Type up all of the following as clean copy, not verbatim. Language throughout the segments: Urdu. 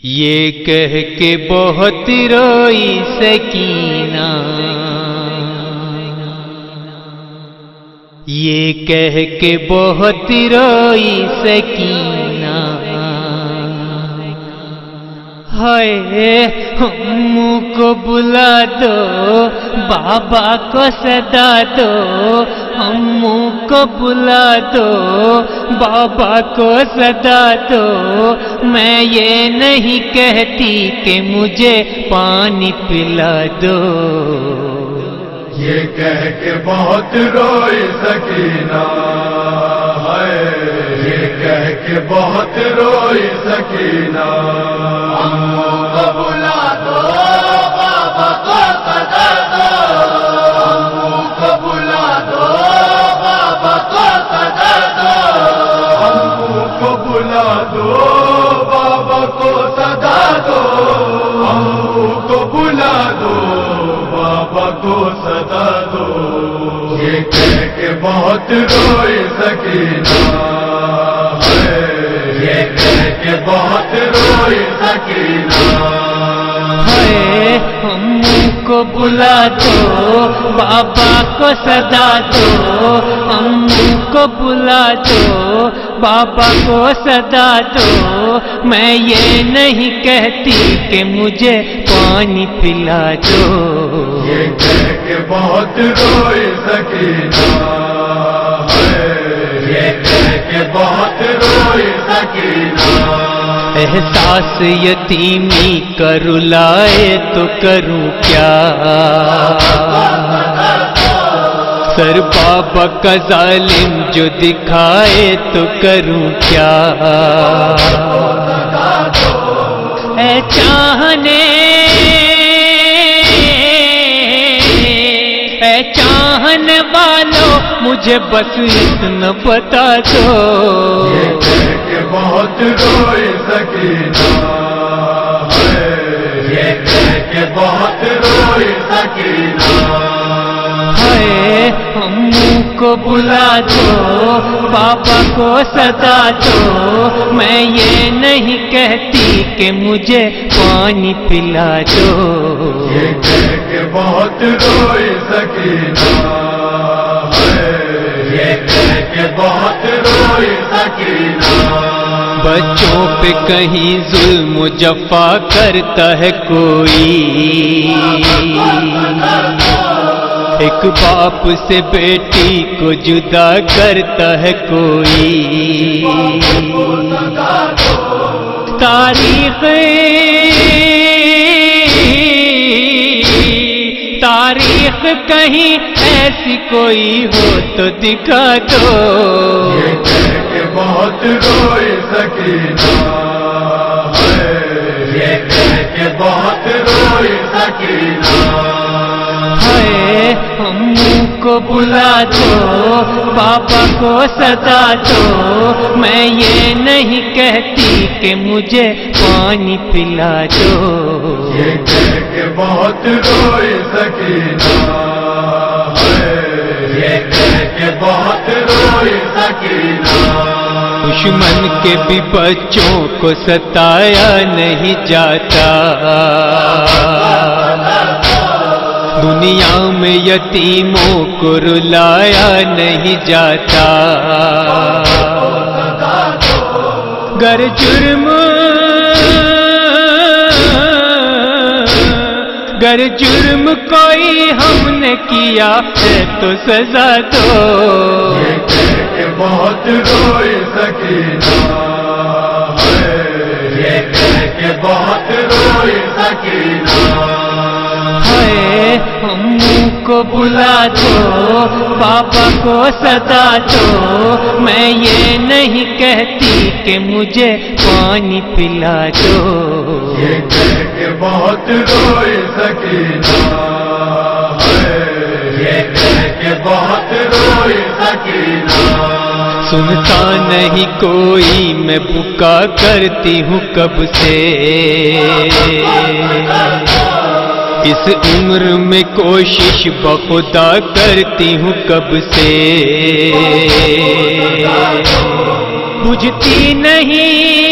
یہ کہہ کے بہت روئی سکینہ، یہ کہہ کے بہت روئی سکینہ، ہائے ہم کو بلا دو، بابا کو صدا دو، ہم کو بلا دو، بابا کو صدا دو، میں یہ نہیں کہتی کہ مجھے پانی پلا دو۔ یہ کہہ کے بہت روئی سکینہ، یہ کہہ کے بہت روئی سکینہ، ہم کو بلا دو، بابا کو صدا دو، ہم کو بلا دو، بابا کو صدا دو، ہم کو بلا دو، بابا کو صدا دو، ہم کو بلا دو، بابا کو صدا دو۔ یہ کہہ کے بہت روئی سکینہ، یہ کہہ کے بہت روئی سکینہ، ہائے ہم کو بلا دو، بابا کو صدا دو، ہم کو بلا دو، بابا کو صدا دو، میں یہ نہیں کہتی کہ مجھے پانی پلا دو۔ یہ کہہ کے بہت روئی سکینہ، یہ کہہ کے بہت روئی سکینہ، احساس یتیمی کا رلائے تو کروں کیا، سر بابا کا ظالم جو دکھائے تو کروں کیا، اے چاہنے اے چاہنے والوں مجھے بس اتنا بتا دو۔ یہ کہہ کے بہت روئی سکینہ، یہ کہہ کے بہت روئی سکینہ، ہائے ہم کو بلا دو، بابا کو صدا دو، میں یہ نہیں کہتی کہ مجھے پانی پلا دو۔ یہ کہہ کے بہت روئی سکینہ، یہ کہہ کے بہت روئی سکینہ، بچوں پہ کہیں ظلم و جفا کرتا ہے کوئی، ایک باپ سے بیٹی کو جدا کرتا ہے کوئی، تاریخ کہیں ایسی کوئی ہو تو دکھا دو۔ یہ کہہ کے بہت روئی سکینہ، یہ کہہ کے بہت روئی سکینہ، ہائے ہم کو بلا دو، بابا کو صدا دو، میں یہ نہیں کہتی کہ مجھے پانی پلا دو۔ یہ کہہ کے بہت روئی سکینہ، یہ کہہ کے بہت روئی سکینہ، دشمن کے بھی بچوں کو ستایا نہیں جاتا، دنیا میں یتیموں کو رلایا نہیں جاتا، گر جرم کوئی ہم نے کیا ہے تو سزا دو۔ یہ کہہ کے بہت روئی سکینہ، یہ کہہ کے بہت روئی سکینہ، ہائے ہم کو بلا دو، بابا کو صدا دو، میں یہ نہیں کہتی کہ مجھے پانی پلا دو۔ یہ کہہ کے بہت روئی سکینہ، یہ کہہ کے بہت روئی سکینہ، سنتا نہیں کوئی میں پکا کرتی ہوں کب سے، اس عمر میں کوشش بخدا کرتی ہوں کب سے، بجھتی نہیں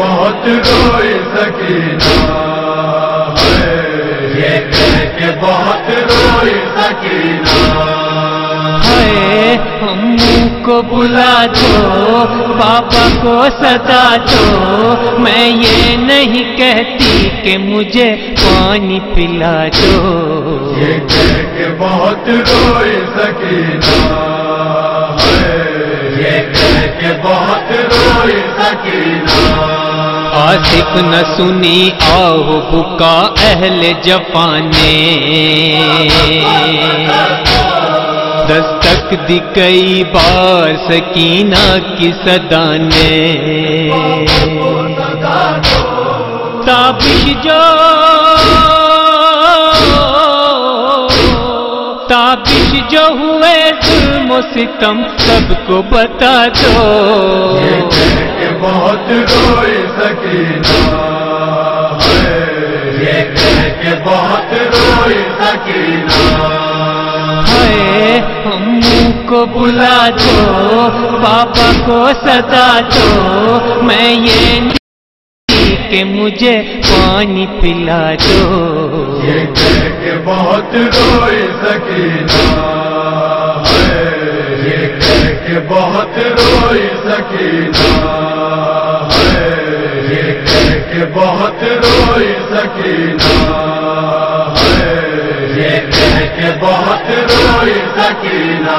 بہت روئی سکینہ ہے، یہ کہہ کے بہت روئی سکینہ ہے، اموں کو بلا دو، پاپا کو ستا دو، میں یہ نہیں کہتی کہ مجھے پانی پلا دو، یہ کہہ کے بہت روئی سکینہ ہے، یہ کہہ کے بہت روئی سکینہ آصف نہ سنی آہ بکا اہل جفا نے، دستک دی کئی بار سکینہ کی صدا نے، تابش جو ہوئے ظلم و ستم سب کو بتا دو، یہ کہہ کے بہت روئی سکینہ ہے، یہ کہہ کے بہت روئی سکینہ ہے، اموں کو بلا دو، پاپا کو ستا دو، میں یہ نہیں کہ مجھے پانی پلا دو، یہ کہہ کے بہت روئی سکینہ ہے، یہ کہہ کے بہت روئی سکینہ ہے، یہ کہہ کے بہت روئی سکینہ ہے، یہ کہہ کے بہت روئی سکینہ